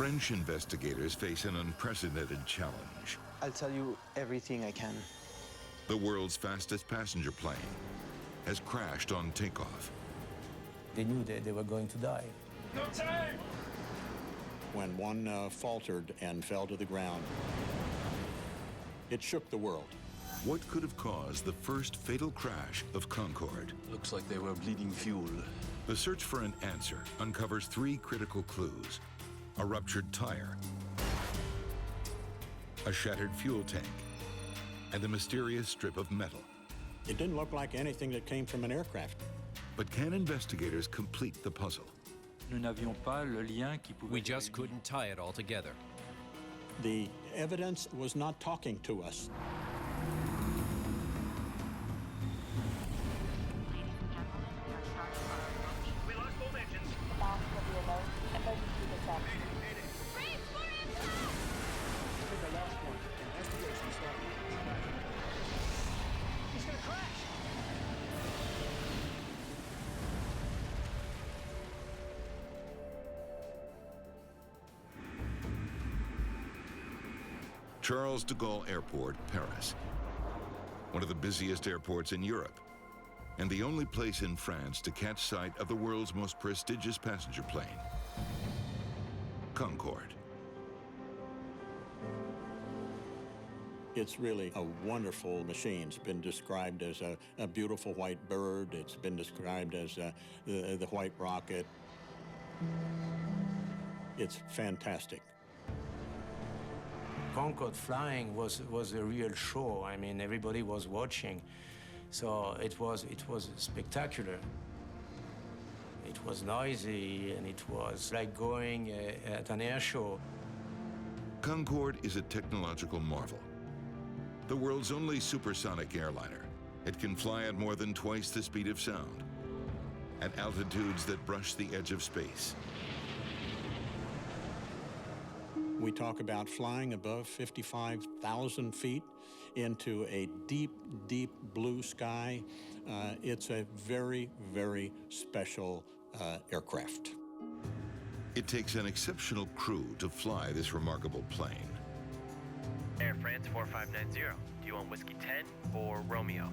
French investigators face an unprecedented challenge. I'll tell you everything I can. The world's fastest passenger plane has crashed on takeoff. They knew that they were going to die. No time! When one faltered and fell to the ground, it shook the world. What could have caused the first fatal crash of Concorde? Looks like they were bleeding fuel. The search for an answer uncovers three critical clues: a ruptured tire, a shattered fuel tank, and a mysterious strip of metal. It didn't look like anything that came from an aircraft. But can investigators complete the puzzle? We just couldn't tie it all together. The evidence was not talking to us. We lost both engines. Brace for impact! The last one. Investigation started. He's gonna crash! Charles de Gaulle Airport, Paris. One of the busiest airports in Europe, and the only place in France to catch sight of the world's most prestigious passenger plane, Concorde. It's really a wonderful machine. It's been described as a beautiful white bird. It's been described as the white rocket. It's fantastic. Concorde flying was a real show. I mean, everybody was watching. So it was spectacular. It was noisy, and it was like going at an air show. Concorde is a technological marvel. The world's only supersonic airliner. It can fly at more than twice the speed of sound, at altitudes that brush the edge of space. We talk about flying above 55,000 feet into a deep, deep blue sky. It's a very, very special aircraft. It takes an exceptional crew to fly this remarkable plane. Air France 4590. Do you want Whiskey 10 or Romeo?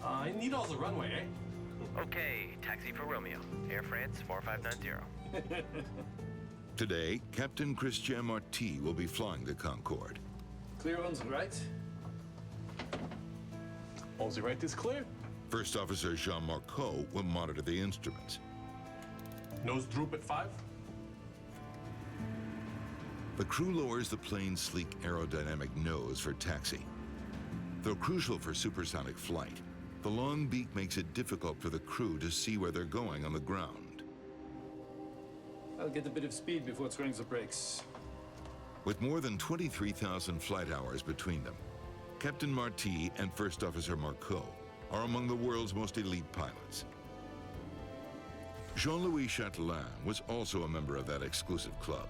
I need all the runway, eh? Okay, taxi for Romeo. Air France 4590. Today, Captain Christian Marty will be flying the Concorde. Clear on the right. On the right is clear. First Officer Jean Marcot will monitor the instruments. Nose droop at 5. The crew lowers the plane's sleek aerodynamic nose for taxi. Though crucial for supersonic flight, the long beak makes it difficult for the crew to see where they're going on the ground. I'll get a bit of speed before throwing the brakes. With more than 23,000 flight hours between them, Captain Marty and First Officer Marcot are among the world's most elite pilots. Jean-Louis Chatelain was also a member of that exclusive club.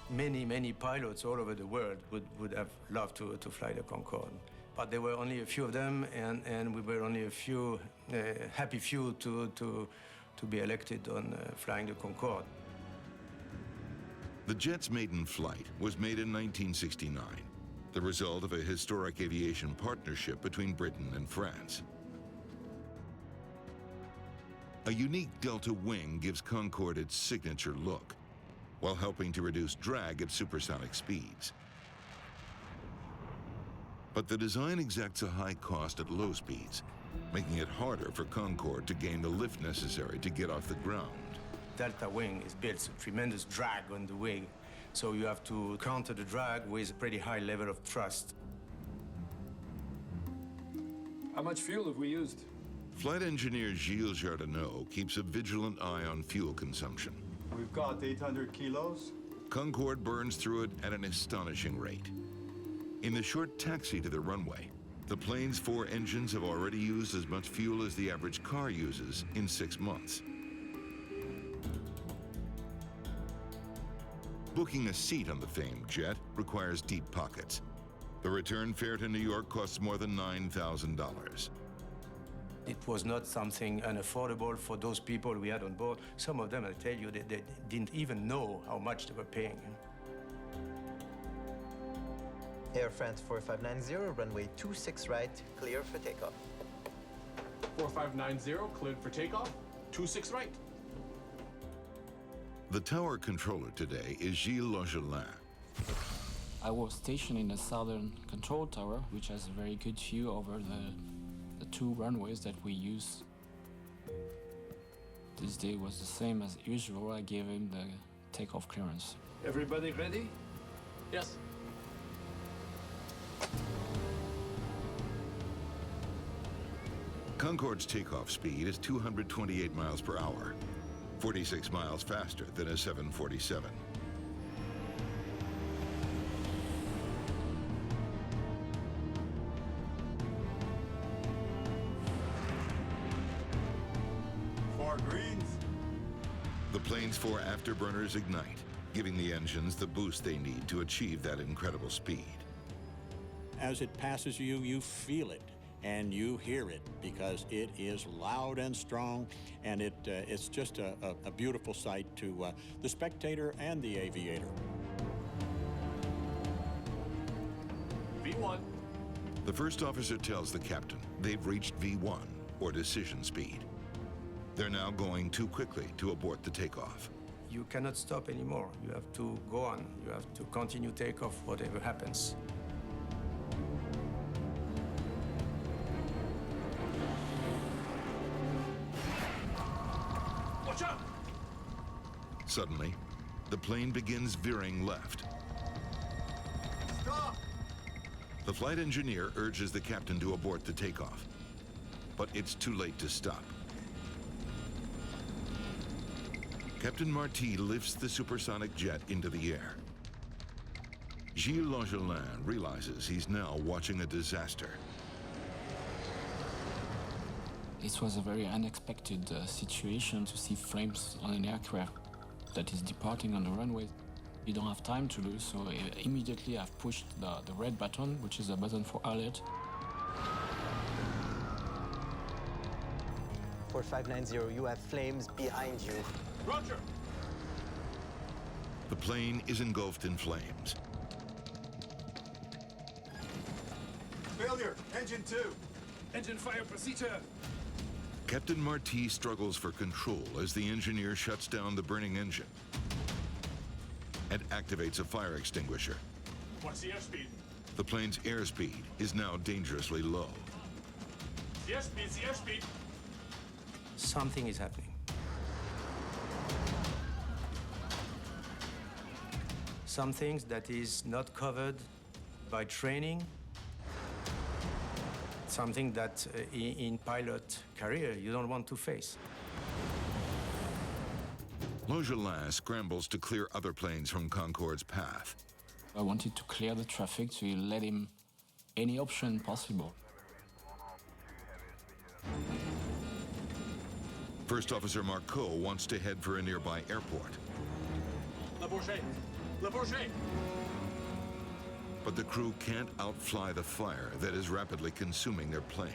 Many pilots all over the world would have loved to fly the Concorde. But there were only a few of them, and we were only a few, happy few to be elected on flying the Concorde. The jet's maiden flight was made in 1969, the result of a historic aviation partnership between Britain and France. A unique delta wing gives Concorde its signature look, while helping to reduce drag at supersonic speeds. But the design exacts a high cost at low speeds, making it harder for Concorde to gain the lift necessary to get off the ground. Delta wing is built a tremendous drag on the wing, so you have to counter the drag with a pretty high level of thrust. How much fuel have we used? Flight engineer Gilles Jardineau keeps a vigilant eye on fuel consumption. We've got 800 kilos. Concorde burns through it at an astonishing rate. In the short taxi to the runway, the plane's 4 engines have already used as much fuel as the average car uses in 6 months. Booking a seat on the famed jet requires deep pockets. The return fare to New York costs more than $9,000. It was not something unaffordable for those people we had on board. Some of them, I tell you, they didn't even know how much they were paying. Air France 4590, runway 26 right, clear for takeoff. 4590, cleared for takeoff. 26 right. The tower controller today is Gilles Longelin. I was stationed in the southern control tower, which has a very good view over the two runways that we use. This day was the same as usual. I gave him the takeoff clearance. Everybody ready? Yes. Concorde's takeoff speed is 228 miles per hour, 46 miles faster than a 747. Four greens. The plane's four afterburners ignite, giving the engines the boost they need to achieve that incredible speed. As it passes you, you feel it and you hear it because it is loud and strong, and it's just a beautiful sight to the spectator and the aviator. V1. The first officer tells the captain they've reached V1, or decision speed. They're now going too quickly to abort the takeoff. You cannot stop anymore. You have to go on. You have to continue takeoff, whatever happens. Watch out! Suddenly, the plane begins veering left. Stop! The flight engineer urges the captain to abort the takeoff, but it's too late to stop. Captain Marty lifts the supersonic jet into the air. Gilles Longelin realizes he's now watching a disaster. It was a very unexpected situation to see flames on an aircraft that is departing on the runway. You don't have time to lose, so immediately I've pushed the red button, which is a button for alert. 4590, you have flames behind you. Roger! The plane is engulfed in flames. Failure. Engine 2. Engine fire procedure. Captain Marty struggles for control as the engineer shuts down the burning engine and activates a fire extinguisher. What's the airspeed? The plane's airspeed is now dangerously low. The airspeed, the airspeed. Something is happening. Some things that is not covered by training. Something that in pilot career you don't want to face. Longelin scrambles to clear other planes from Concorde's path. I wanted to clear the traffic to let him any option possible. First Officer Marceau wants to head for a nearby airport. Le Bourget! Le Bourget! But the crew can't outfly the fire that is rapidly consuming their plane.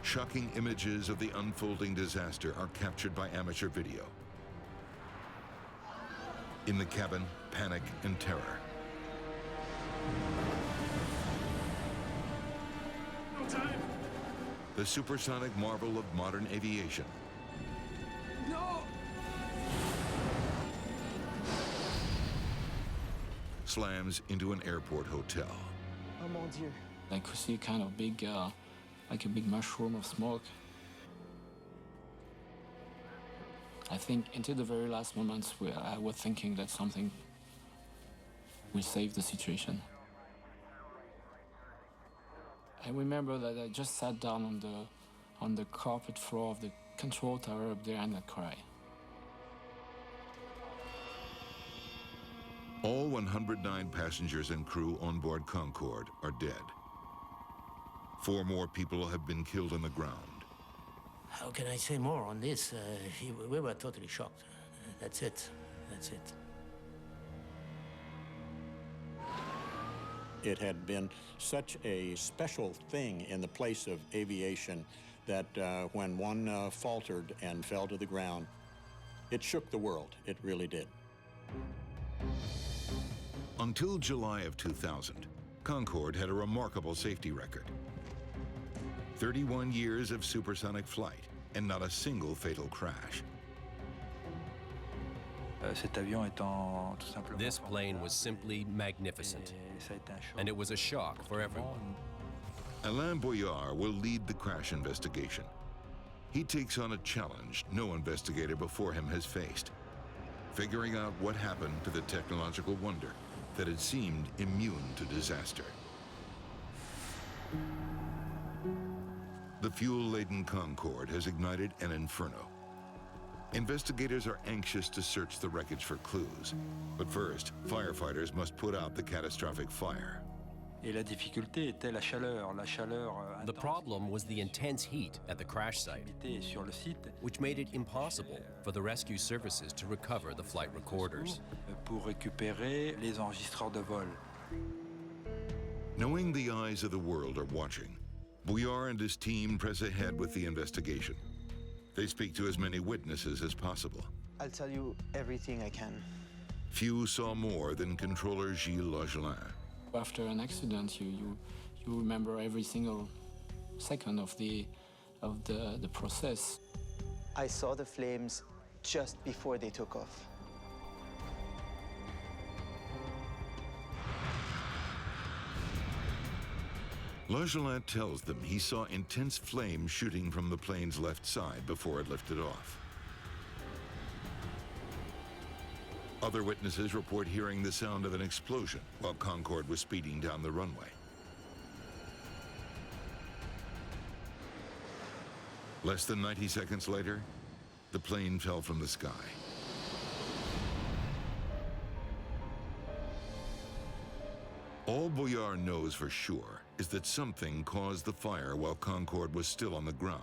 Shocking images of the unfolding disaster are captured by amateur video. In the cabin, panic and terror. No time! The supersonic marvel of modern aviation. No! Slams into an airport hotel. Oh mon Dieu. I could see kind of big, like a big mushroom of smoke. I think until the very last moments I was thinking that something will save the situation. I remember that I just sat down on the carpet floor of the control tower up there and I cried. All 109 passengers and crew on board Concorde are dead. 4 more people have been killed on the ground. How can I say more on this? We were totally shocked. That's it. That's it. It had been such a special thing in the place of aviation that when one faltered and fell to the ground, it shook the world. It really did. Until July of 2000, Concorde had a remarkable safety record. 31 years of supersonic flight and not a single fatal crash. This plane was simply magnificent, and it was a shock for everyone. Alain Bouillard will lead the crash investigation. He takes on a challenge no investigator before him has faced, figuring out what happened to the technological wonder that had seemed immune to disaster. The fuel-laden Concorde has ignited an inferno. Investigators are anxious to search the wreckage for clues, but first, firefighters must put out the catastrophic fire. The problem was the intense heat at the crash site, which made it impossible for the rescue services to recover the flight recorders. Knowing the eyes of the world are watching, Bouillard and his team press ahead with the investigation. They speak to as many witnesses as possible. I'll tell you everything I can. Few saw more than controller Gilles Laugelin. After an accident, you remember every single second of the process. I saw the flames just before they took off. Laugelin tells them he saw intense flames shooting from the plane's left side before it lifted off. Other witnesses report hearing the sound of an explosion while Concorde was speeding down the runway. Less than 90 seconds later, the plane fell from the sky. All Bouillard knows for sure is that something caused the fire while Concorde was still on the ground.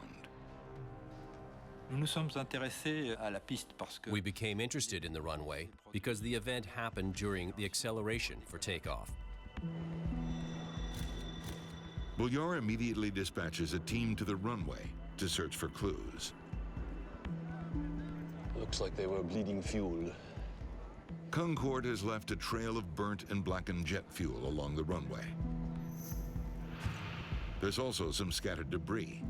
We became interested in the runway because the event happened during the acceleration for takeoff. Bouillard immediately dispatches a team to the runway to search for clues. Looks like they were bleeding fuel. Concorde has left a trail of burnt and blackened jet fuel along the runway. There's also some scattered debris,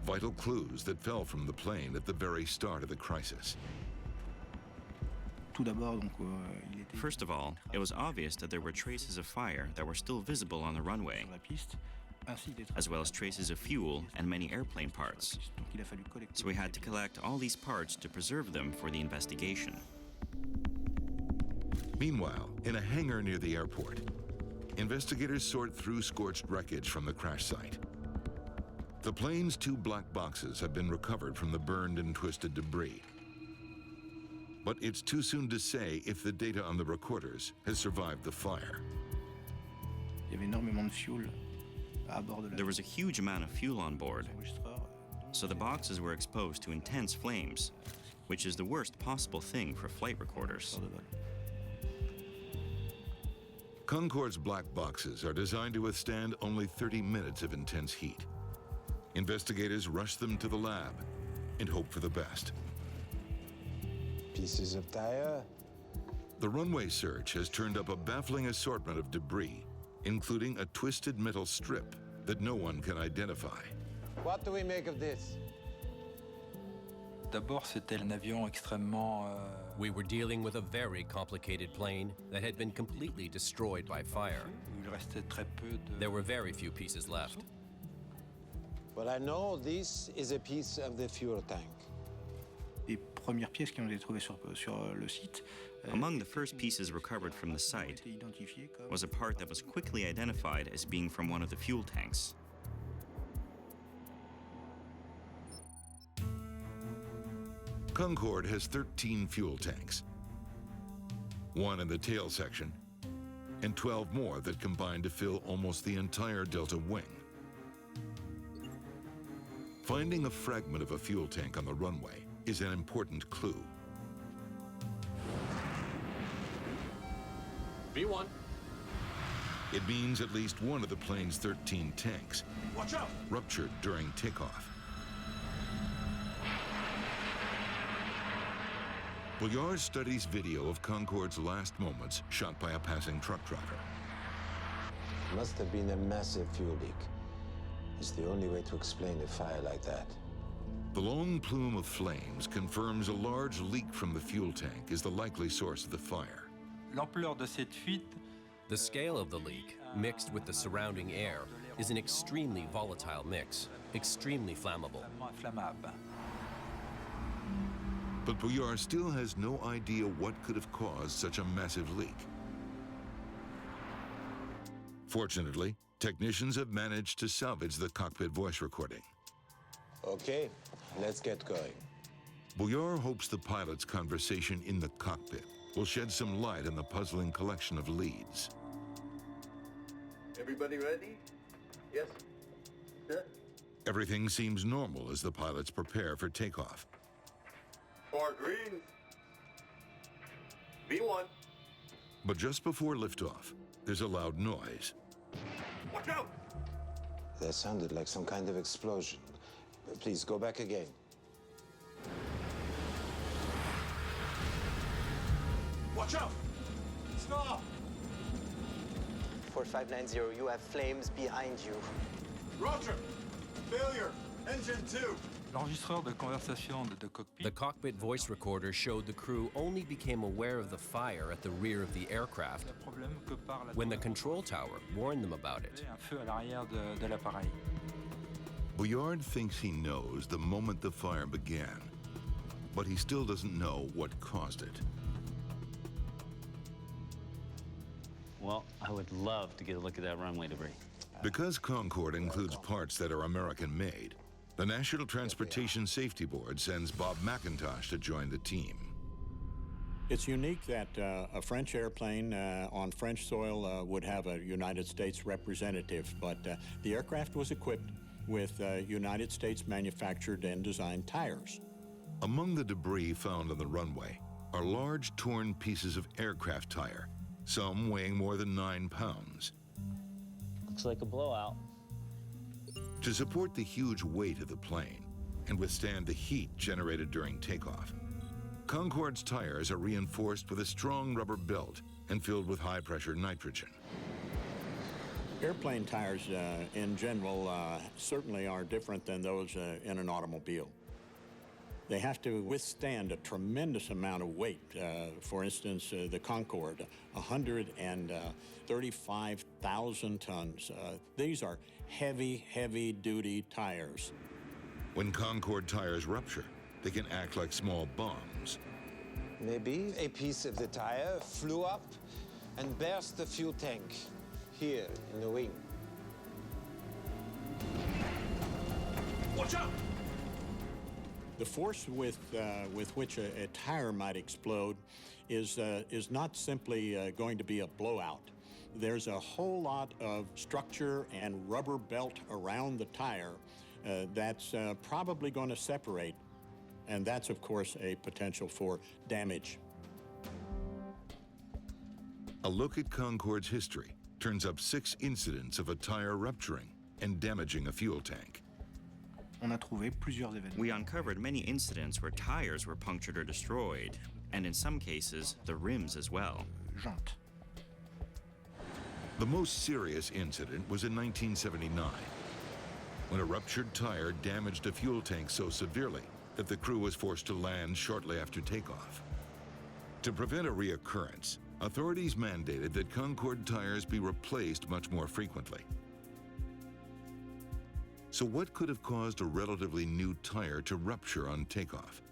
vital clues that fell from the plane at the very start of the crisis. First of all, it was obvious that there were traces of fire that were still visible on the runway, as well as traces of fuel and many airplane parts. So we had to collect all these parts to preserve them for the investigation. Meanwhile, in a hangar near the airport, investigators sort through scorched wreckage from the crash site. The plane's 2 black boxes have been recovered from the burned and twisted debris. But it's too soon to say if the data on the recorders has survived the fire. There was a huge amount of fuel on board, so the boxes were exposed to intense flames, which is the worst possible thing for flight recorders. Concorde's black boxes are designed to withstand only 30 minutes of intense heat. Investigators rush them to the lab and hope for the best. Pieces of Tyre. The runway search has turned up a baffling assortment of debris, including a twisted metal strip that no one can identify. What do we make of this? We were dealing with a very complicated plane that had been completely destroyed by fire. There were very few pieces left. But I know this is a piece of the fuel tank. Among the first pieces recovered from the site was a part that was quickly identified as being from one of the fuel tanks. Concorde has 13 fuel tanks, 1 in the tail section, and 12 more that combine to fill almost the entire delta wing. Finding a fragment of a fuel tank on the runway is an important clue. V1. It means at least one of the plane's 13 tanks Watch out! ruptured during takeoff. Bouillard studies video of Concorde's last moments shot by a passing truck driver. Must have been a massive fuel leak. It's the only way to explain a fire like that. The long plume of flames confirms a large leak from the fuel tank is the likely source of the fire. L'ampleur de cette fuite. The scale of the leak, mixed with the surrounding air, is an extremely volatile mix, extremely flammable. But Bouillard still has no idea what could have caused such a massive leak. Fortunately, technicians have managed to salvage the cockpit voice recording. Okay, let's get going. Bouillard hopes the pilot's conversation in the cockpit will shed some light on the puzzling collection of leads. Everybody ready? Yes. Sir? Everything seems normal as the pilots prepare for takeoff. 4 greens. V1. But just before liftoff, there's a loud noise. Watch out! That sounded like some kind of explosion. Please, go back again. Watch out! Stop! 4590, you have flames behind you. Roger! Failure! Engine 2! L'enregistreur de conversation de cockpit. The cockpit voice recorder showed the crew only became aware of the fire at the rear of the aircraft when the control tower warned them about it. Un feu à l'arrière de l'appareil. Bouillard thinks he knows the moment the fire began, but he still doesn't know what caused it. Well, I would love to get a look at that runway debris. Because Concorde includes parts that are American-made, the National Transportation Safety Board sends Bob McIntosh to join the team. It's unique that a French airplane on French soil would have a United States representative, but the aircraft was equipped with United States manufactured and designed tires. Among the debris found on the runway are large torn pieces of aircraft tire, some weighing more than 9 pounds. Looks like a blowout. To support the huge weight of the plane and withstand the heat generated during takeoff, Concorde's tires are reinforced with a strong rubber belt and filled with high-pressure nitrogen. Airplane tires, in general, certainly are different than those in an automobile. They have to withstand a tremendous amount of weight. For instance, the Concorde, 135,000 tons. These are heavy, heavy-duty tires. When Concorde tires rupture, they can act like small bombs. Maybe a piece of the tire flew up and burst the fuel tank here in the wing. Watch out! The force with which a tire might explode is not simply going to be a blowout. There's a whole lot of structure and rubber belt around the tire that's probably going to separate, and that's, of course, a potential for damage. A look at Concorde's history turns up 6 incidents of a tire rupturing and damaging a fuel tank. We uncovered many incidents where tires were punctured or destroyed, and in some cases, the rims as well. The most serious incident was in 1979, when a ruptured tire damaged a fuel tank so severely that the crew was forced to land shortly after takeoff. To prevent a reoccurrence, authorities mandated that Concorde tires be replaced much more frequently. So what could have caused a relatively new tire to rupture on takeoff?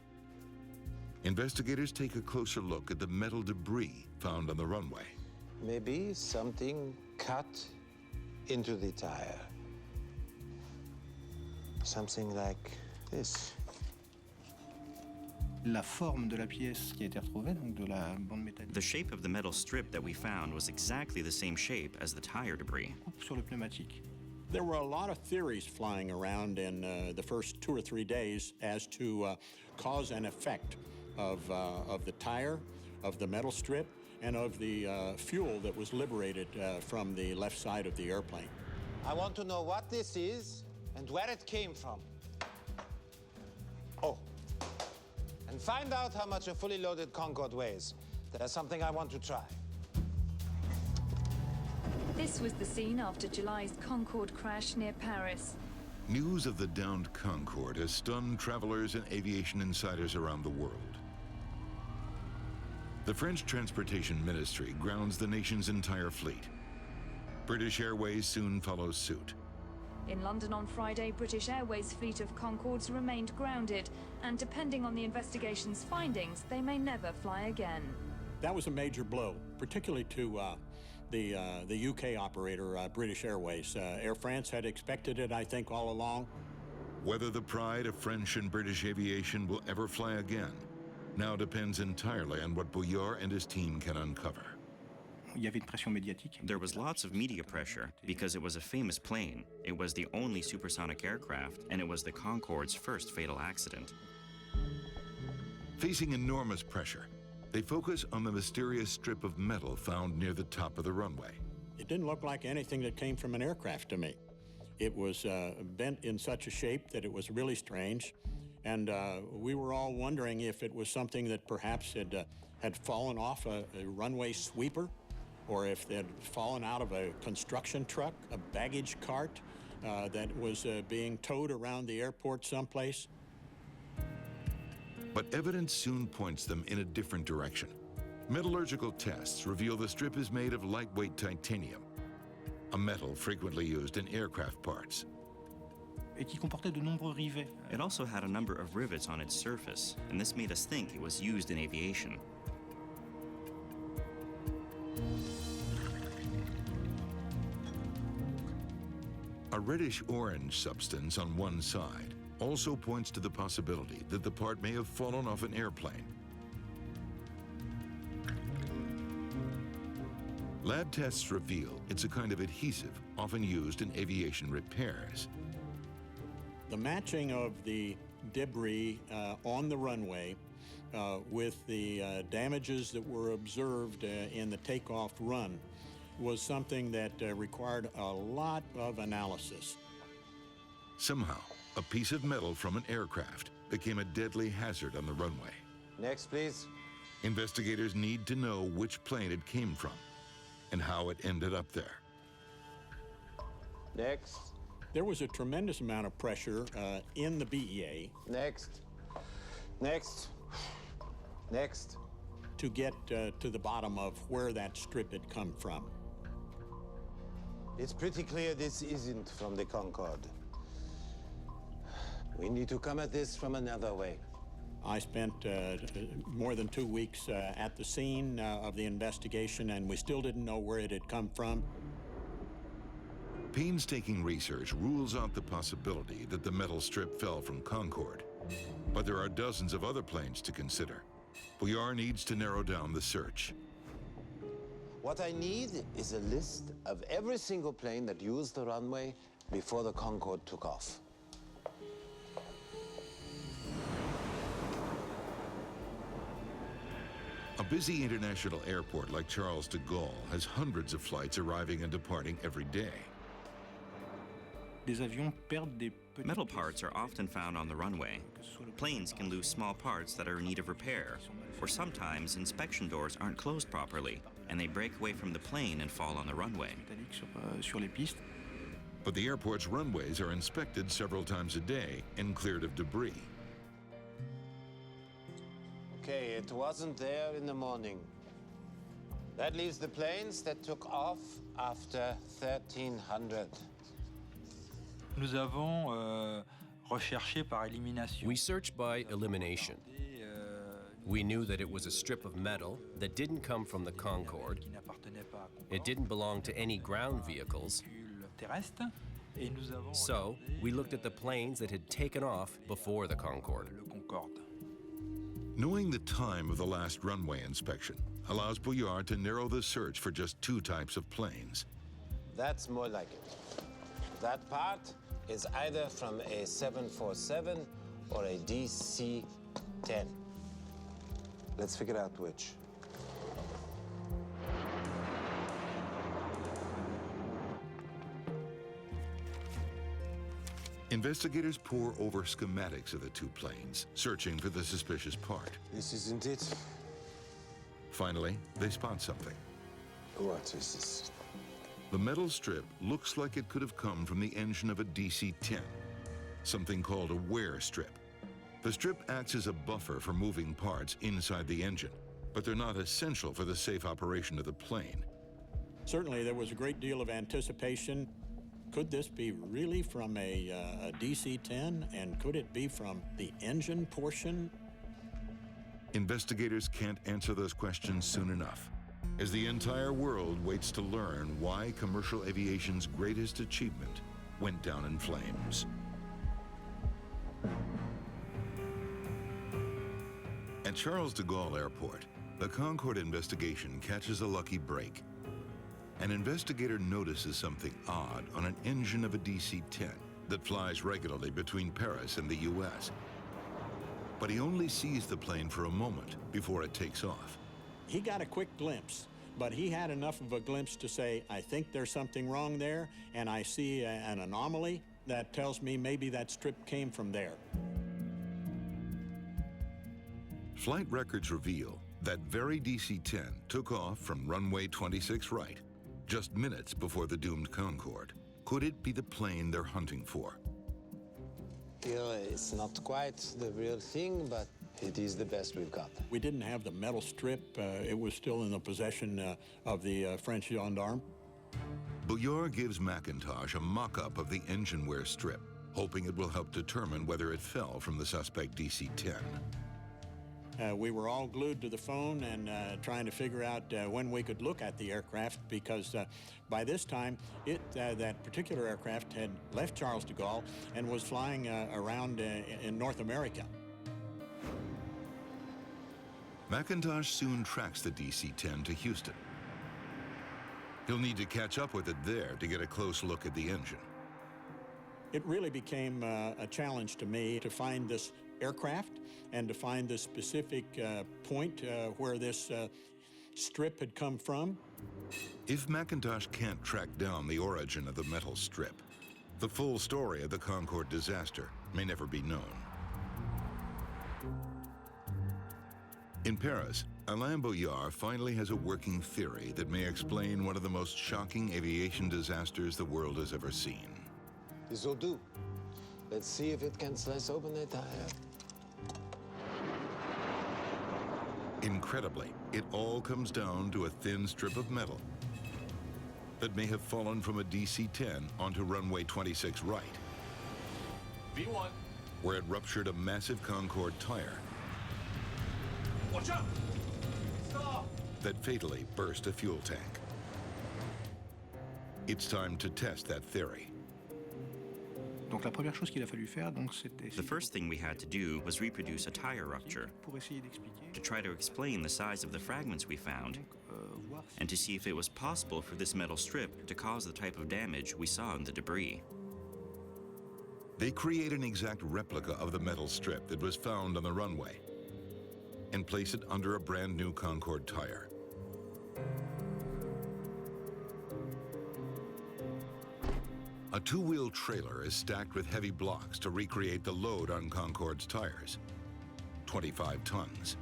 Investigators take a closer look at the metal debris found on the runway. Maybe something cut into the tire. Something like this. La forme de la pièce qui a été retrouvée, donc de la bande métallique. The shape of the metal strip that we found was exactly the same shape as the tire debris. Sur le pneumatique. There were a lot of theories flying around in the first 2 or 3 days as to cause and effect of the tire of the metal strip and of the fuel that was liberated from the left side of the airplane. I want to know what this is and where it came from. Oh, and find out how much a fully loaded Concorde weighs. That's something I want to try. This was the scene after July's Concorde crash near Paris. News of the downed Concorde has stunned travelers and aviation insiders around the world. The French Transportation Ministry grounds the nation's entire fleet. British Airways soon follows suit. In London on Friday, British Airways' fleet of Concordes remained grounded, and depending on the investigation's findings, they may never fly again. That was a major blow, particularly to the UK operator, British Airways. Air France had expected it, I think, all along. Whether the pride of French and British aviation will ever fly again now depends entirely on what Bouillard and his team can uncover. There was lots of media pressure because it was a famous plane. It was the only supersonic aircraft, and it was the Concorde's first fatal accident. Facing enormous pressure, they focus on the mysterious strip of metal found near the top of the runway. It didn't look like anything that came from an aircraft to me. It was bent in such a shape that it was really strange, and we were all wondering if it was something that perhaps had fallen off a runway sweeper, or if it had fallen out of a construction truck, a baggage cart that was being towed around the airport someplace. But evidence soon points them in a different direction. Metallurgical tests reveal the strip is made of lightweight titanium, a metal frequently used in aircraft parts. It also had a number of rivets on its surface, and this made us think it was used in aviation. A reddish-orange substance on one side also points to the possibility that the part may have fallen off an airplane. Lab tests reveal it's a kind of adhesive often used in aviation repairs. The matching of the debris on the runway with the damages that were observed in the takeoff run was something that required a lot of analysis. Somehow, a piece of metal from an aircraft became a deadly hazard on the runway. Next, please. Investigators need to know which plane it came from and how it ended up there. Next. There was a tremendous amount of pressure in the BEA. Next. Next. Next. To get to the bottom of where that strip had come from. It's pretty clear this isn't from the Concorde. We need to come at this from another way. I spent more than 2 weeks at the scene of the investigation, and we still didn't know where it had come from. Painstaking research rules out the possibility that the metal strip fell from Concorde. But there are dozens of other planes to consider. Bouillard needs to narrow down the search. What I need is a list of every single plane that used the runway before the Concorde took off. A busy international airport like Charles de Gaulle has hundreds of flights arriving and departing every day. Metal parts are often found on the runway. Planes can lose small parts that are in need of repair, or sometimes inspection doors aren't closed properly, and they break away from the plane and fall on the runway. But the airport's runways are inspected several times a day and cleared of debris. Okay, it wasn't there in the morning. That leaves the planes that took off after 1300. Nous avons recherché par élimination. We searched by elimination. We knew that it was a strip of metal that didn't come from the Concorde. It didn't belong to any ground vehicles. So we looked at the planes that had taken off before the Concorde. Knowing the time of the last runway inspection allows Bouillard to narrow the search for just 2 types of planes. That's more like it. That part is either from a 747 or a DC-10. Let's figure out which. Investigators pore over schematics of the two planes, searching for the suspicious part. This isn't it. Finally, they spot something. What is this? The metal strip looks like it could have come from the engine of a DC-10, something called a wear strip. The strip acts as a buffer for moving parts inside the engine, but they're not essential for the safe operation of the plane. Certainly, there was a great deal of anticipation. Could this be really from a DC-10, and could it be from the engine portion? Investigators can't answer those questions soon enough, as the entire world waits to learn why commercial aviation's greatest achievement went down in flames. At Charles de Gaulle Airport, the Concorde investigation catches a lucky break. An investigator notices something odd on an engine of a DC-10 that flies regularly between Paris and the US. But he only sees the plane for a moment before it takes off. He got a quick glimpse, but he had enough of a glimpse to say, I think there's something wrong there, and I see an anomaly that tells me maybe that strip came from there. Flight records reveal that very DC-10 took off from runway 26 right, just minutes before the doomed Concorde. Could it be the plane they're hunting for? It's not quite the real thing, but it is the best we've got. We didn't have the metal strip. It was still in the possession of the French gendarme. Bouillard gives McIntosh a mock-up of the engine wear strip, hoping it will help determine whether it fell from the suspect DC-10. We were all glued to the phone and trying to figure out when we could look at the aircraft, because by this time, that particular aircraft had left Charles de Gaulle and was flying around in North America. McIntosh soon tracks the DC-10 to Houston. He'll need to catch up with it there to get a close look at the engine. It really became a challenge to me to find this aircraft and to find the specific point where this strip had come from. If McIntosh can't track down the origin of the metal strip, the full story of the Concorde disaster may never be known. In Paris, Alain Bouillard finally has a working theory that may explain one of the most shocking aviation disasters the world has ever seen. This'll do. Let's see if it can slice open a tire. Incredibly, it all comes down to a thin strip of metal that may have fallen from a DC-10 onto runway 26 right, V1. where it ruptured a massive Concorde tire. Watch out! Stop! That fatally burst a fuel tank. It's time to test that theory. Donc la première chose qu'il a fallu faire, donc, c'était... The first thing we had to do was reproduce a tire rupture to try to explain the size of the fragments we found and to see if it was possible for this metal strip to cause the type of damage we saw in the debris. They create an exact replica of the metal strip that was found on the runway and place it under a brand new Concorde tire. A two-wheel trailer is stacked with heavy blocks to recreate the load on Concorde's tires, 25 tons.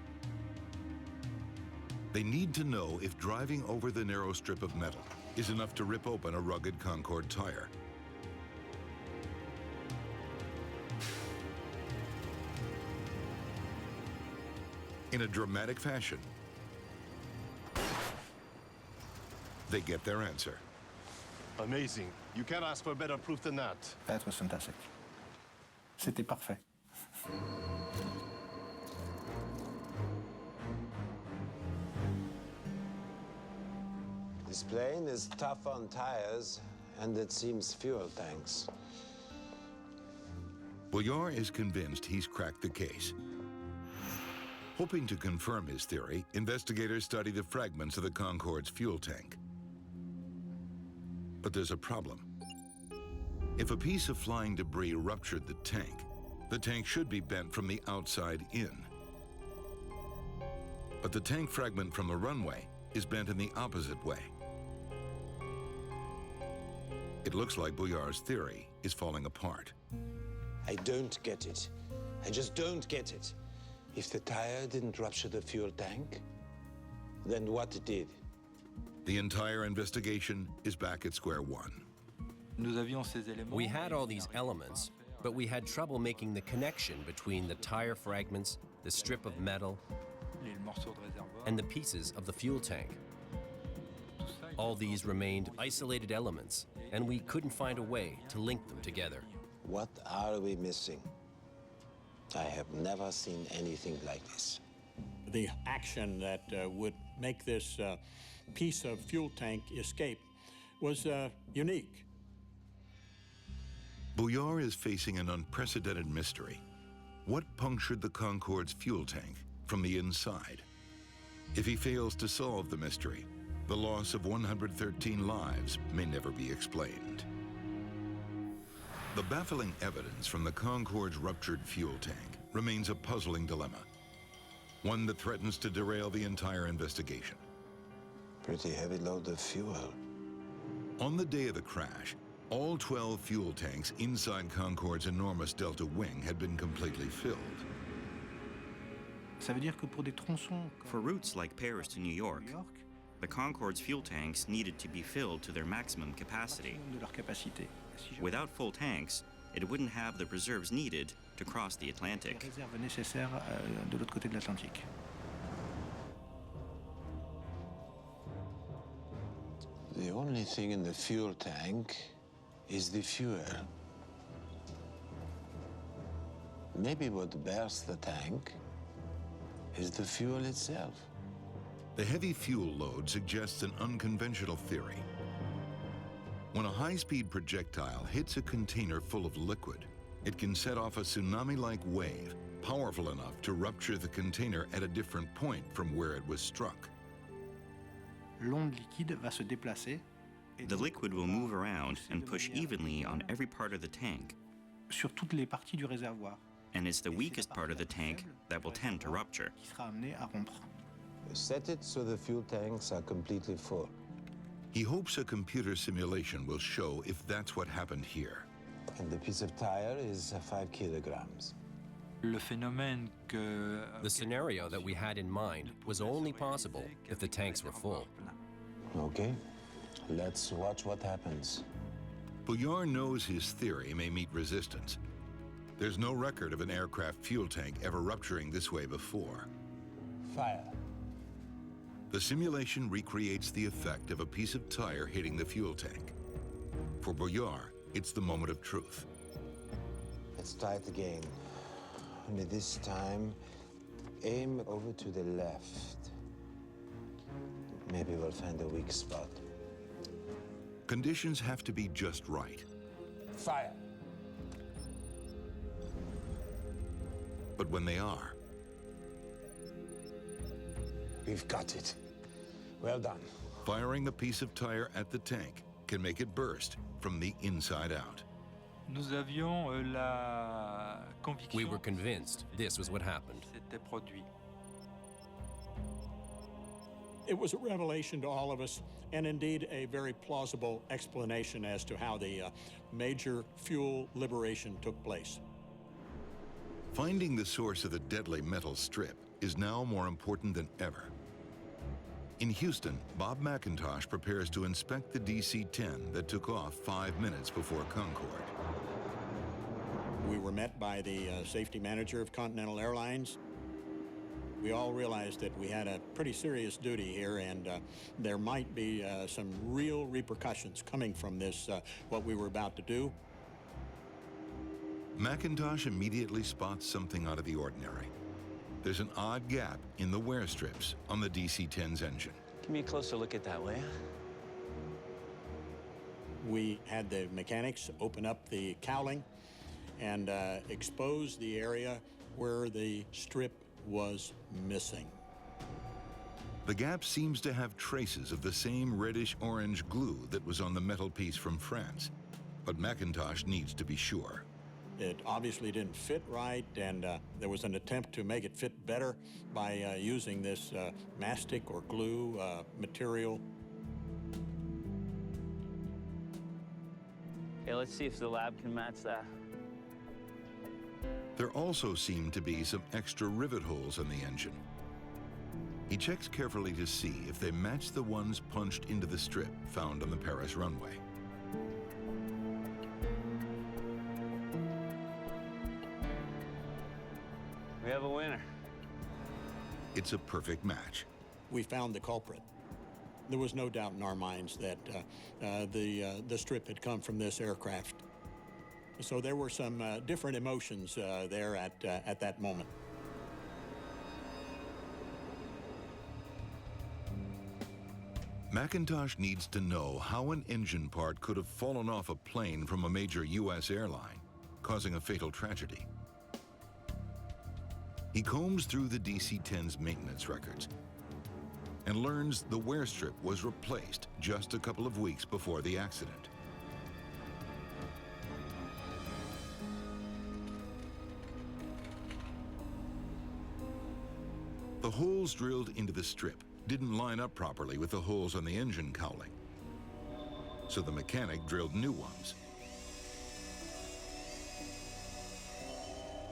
They need to know if driving over the narrow strip of metal is enough to rip open a rugged Concorde tire. In a dramatic fashion, they get their answer. Amazing. You can't ask for better proof than that. That was fantastic. C'était parfait. This plane is tough on tires, and it seems fuel tanks. Bouillard is convinced he's cracked the case. Hoping to confirm his theory, investigators study the fragments of the Concorde's fuel tank. But there's a problem. If a piece of flying debris ruptured the tank should be bent from the outside in. But the tank fragment from the runway is bent in the opposite way. It looks like Bouillard's theory is falling apart. I don't get it. I just don't get it. If the tire didn't rupture the fuel tank, then what did? The entire investigation is back at square one. We had all these elements, but we had trouble making the connection between the tire fragments, the strip of metal, and the pieces of the fuel tank. All these remained isolated elements, and we couldn't find a way to link them together. What are we missing? I have never seen anything like this. The action that would make this piece of fuel tank escape was unique. Bouillard is facing an unprecedented mystery. What punctured the Concorde's fuel tank from the inside? If he fails to solve the mystery, the loss of 113 lives may never be explained. The baffling evidence from the Concorde's ruptured fuel tank remains a puzzling dilemma, one that threatens to derail the entire investigation. Pretty heavy load of fuel. On the day of the crash, all 12 fuel tanks inside Concorde's enormous delta wing had been completely filled. Ça veut dire que pour des tronçons For routes like Paris to New York, the Concorde's fuel tanks needed to be filled to their maximum capacity. de leur capacité. Without full tanks, it wouldn't have the reserves needed to cross the Atlantic. Les réserves nécessaires de l'autre côté de l'Atlantique. The only thing in the fuel tank is the fuel. Maybe what bursts the tank is the fuel itself. The heavy fuel load suggests an unconventional theory. When a high-speed projectile hits a container full of liquid, it can set off a tsunami-like wave, powerful enough to rupture the container at a different point from where it was struck. L'onde liquide va se déplacer. The liquid will move around and push evenly on every part of the tank. Sur toutes les parties du réservoir. And it's the weakest part of the tank that will tend to rupture. Qui sera amené à rompre. Set it so the fuel tanks are completely full. He hopes a computer simulation will show if that's what happened here. And the piece of tire is 5 kilograms. Le phénomène que... The scenario that we had in mind was only possible if the tanks were full. Okay, let's watch what happens. Bouillard knows his theory may meet resistance. There's no record of an aircraft fuel tank ever rupturing this way before. Fire. The simulation recreates the effect of a piece of tire hitting the fuel tank. For Bouillard, it's the moment of truth. Let's try it again. Only this time, aim over to the left. Maybe we'll find a weak spot. Conditions have to be just right. Fire. But when they are, we've got it. Well done. Firing a piece of tire at the tank can make it burst from the inside out. Nous avions la conviction. We were convinced this was what happened. C'était produit. It was a revelation to all of us, and indeed a very plausible explanation as to how the major fuel liberation took place. Finding the source of the deadly metal strip is now more important than ever. In Houston, Bob McIntosh prepares to inspect the DC-10 that took off 5 minutes before Concorde. We were met by the safety manager of Continental Airlines. We all realized that we had a pretty serious duty here, and there might be some real repercussions coming from this, what we were about to do. McIntosh immediately spots something out of the ordinary. There's an odd gap in the wear strips on the DC-10's engine. Give me a closer look at that, will ya? We had the mechanics open up the cowling and expose the area where the strip was missing. The gap seems to have traces of the same reddish-orange glue that was on the metal piece from France, but McIntosh needs to be sure. It obviously didn't fit right, and there was an attempt to make it fit better by using this mastic or glue material. Okay, let's see if the lab can match that. There also seem to be some extra rivet holes in the engine. He checks carefully to see if they match the ones punched into the strip found on the Paris runway. We have a winner. It's a perfect match. We found the culprit. There was no doubt in our minds that the strip had come from this aircraft. So there were some different emotions there at that moment. McIntosh needs to know how an engine part could have fallen off a plane from a major U.S. airline, causing a fatal tragedy. He combs through the DC-10's maintenance records and learns the wear strip was replaced just a couple of weeks before the accident. The holes drilled into the strip didn't line up properly with the holes on the engine cowling, so the mechanic drilled new ones.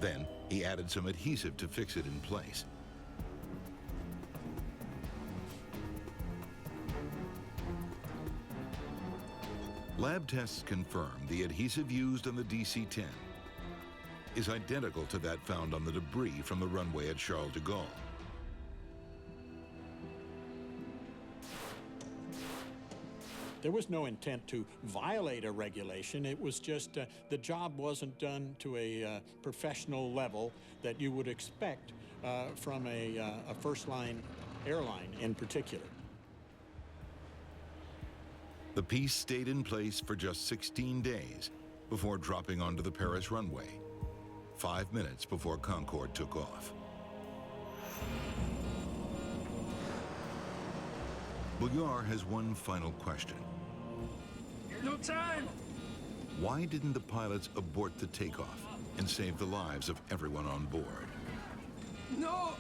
Then he added some adhesive to fix it in place. Lab tests confirm the adhesive used on the DC-10 is identical to that found on the debris from the runway at Charles de Gaulle. There was no intent to violate a regulation. It was just the job wasn't done to a professional level that you would expect from a first-line airline in particular. The piece stayed in place for just 16 days before dropping onto the Paris runway, 5 minutes before Concorde took off. Bouillard has one final question. No time! Why didn't the pilots abort the takeoff and save the lives of everyone on board? No!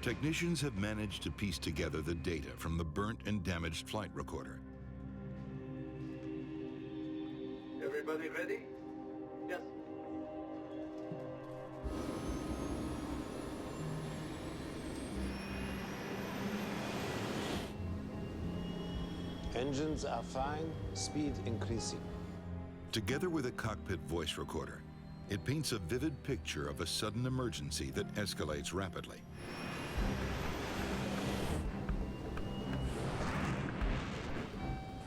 Technicians have managed to piece together the data from the burnt and damaged flight recorder. Everybody ready? Yes. Engines are fine, speed increasing. Together with a cockpit voice recorder, it paints a vivid picture of a sudden emergency that escalates rapidly.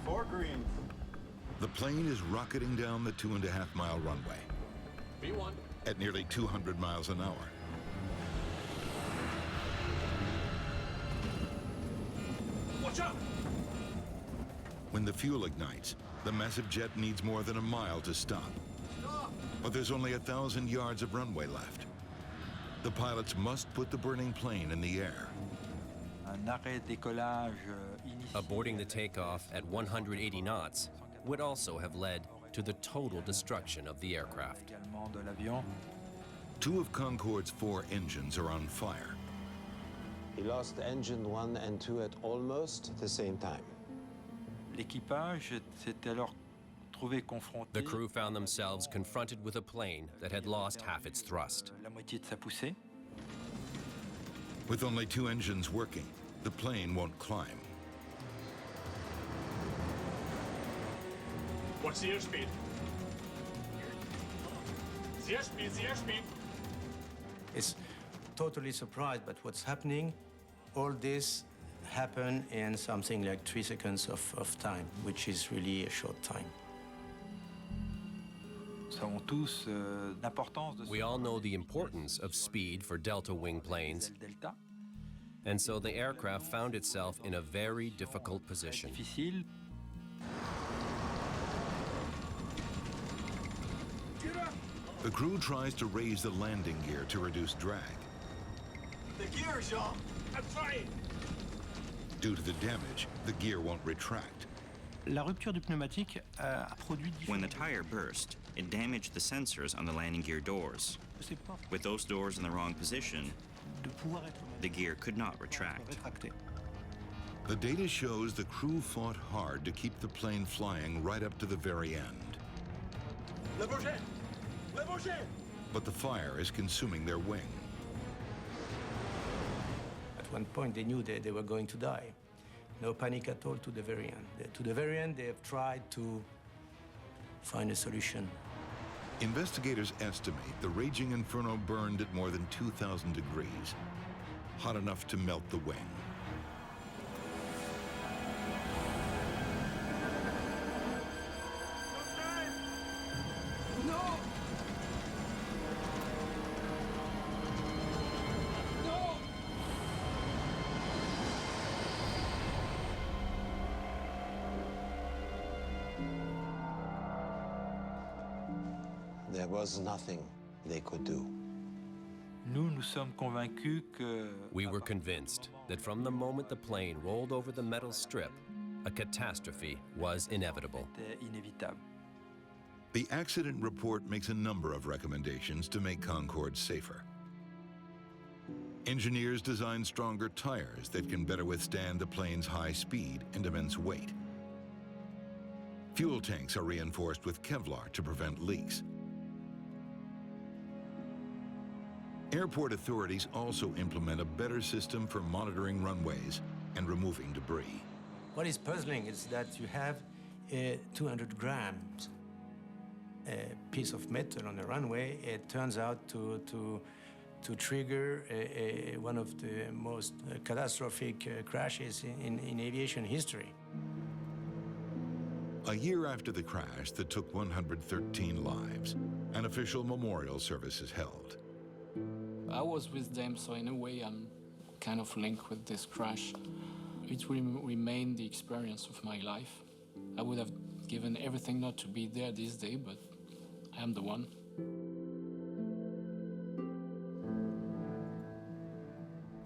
Four greens. The plane is rocketing down the 2.5-mile runway B1. at nearly 200 miles an hour. Watch out! When the fuel ignites, the massive jet needs more than a mile to stop. But there's only 1,000 yards of runway left. The pilots must put the burning plane in the air. Aborting the takeoff at 180 knots would also have led to the total destruction of the aircraft. 2 of Concorde's 4 engines are on fire. He lost engine 1 and 2 at almost the same time. The crew found themselves confronted with a plane that had lost half its thrust. With only 2 engines working, the plane won't climb. What's the airspeed? The airspeed, the airspeed. It's totally surprised by what's happening. All this happened in something like 3 seconds of time, which is really a short time. We all know the importance of speed for delta wing planes, and so the aircraft found itself in a very difficult position. The crew tries to raise the landing gear to reduce drag. The gear, Jean! I'm trying! Due to the damage, the gear won't retract. La rupture du pneumatique a produit. When the tire burst, it damaged the sensors on the landing gear doors. With those doors in the wrong position, The gear could not retract. The data shows the crew fought hard to keep the plane flying right up to the very end. But the fire is consuming their wing. At one point, they knew that they were going to die. No panic at all to the very end. To the very end, they have tried to find a solution. Investigators estimate the raging inferno burned at more than 2,000 degrees, hot enough to melt the wing. There was nothing they could do. Nous sommes convaincus que... We were convinced that from the moment the plane rolled over the metal strip, a catastrophe was inevitable. Inévitable. The accident report makes a number of recommendations to make Concorde safer. Engineers designed stronger tires that can better withstand the plane's high speed and immense weight. Fuel tanks are reinforced with Kevlar to prevent leaks. Airport authorities also implement a better system for monitoring runways and removing debris. What is puzzling is that you have 200 grams piece of metal on the runway. It turns out to trigger one of the most catastrophic crashes in aviation history. A year after the crash that took 113 lives, an official memorial service is held. I was with them, so in a way I'm kind of linked with this crash. It will remain the experience of my life. I would have given everything not to be there this day, but I am the one.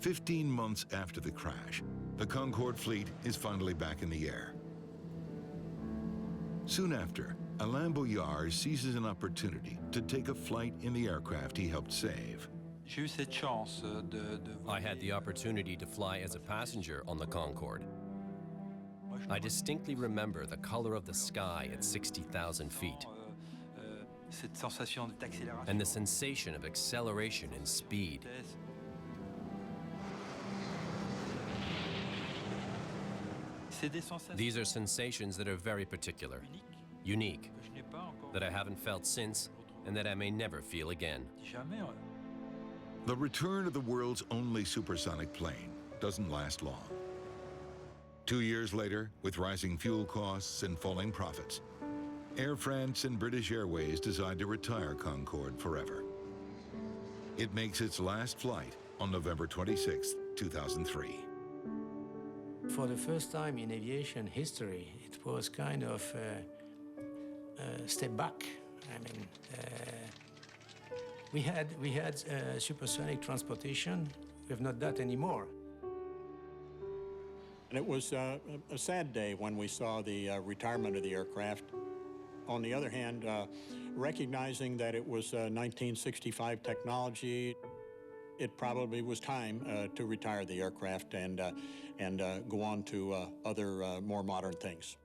"15 months after the crash, the Concorde fleet is finally back in the air. Soon after, Alain Bouillard seizes an opportunity to take a flight in the aircraft he helped save. I had the opportunity to fly as a passenger on the Concorde. I distinctly remember the color of the sky at 60,000 feet and the sensation of acceleration and speed. These are sensations that are very particular, unique, that I haven't felt since and that I may never feel again. The return of the world's only supersonic plane doesn't last long. 2 years later, with rising fuel costs and falling profits, Air France and British Airways decide to retire Concorde forever. It makes its last flight on November 26, 2003. For the first time in aviation history, it was kind of a step back. I mean, we had supersonic transportation. We have not that anymore. And it was a sad day when we saw the retirement of the aircraft. On the other hand, recognizing that it was 1965 technology, it probably was time to retire the aircraft and go on to other more modern things.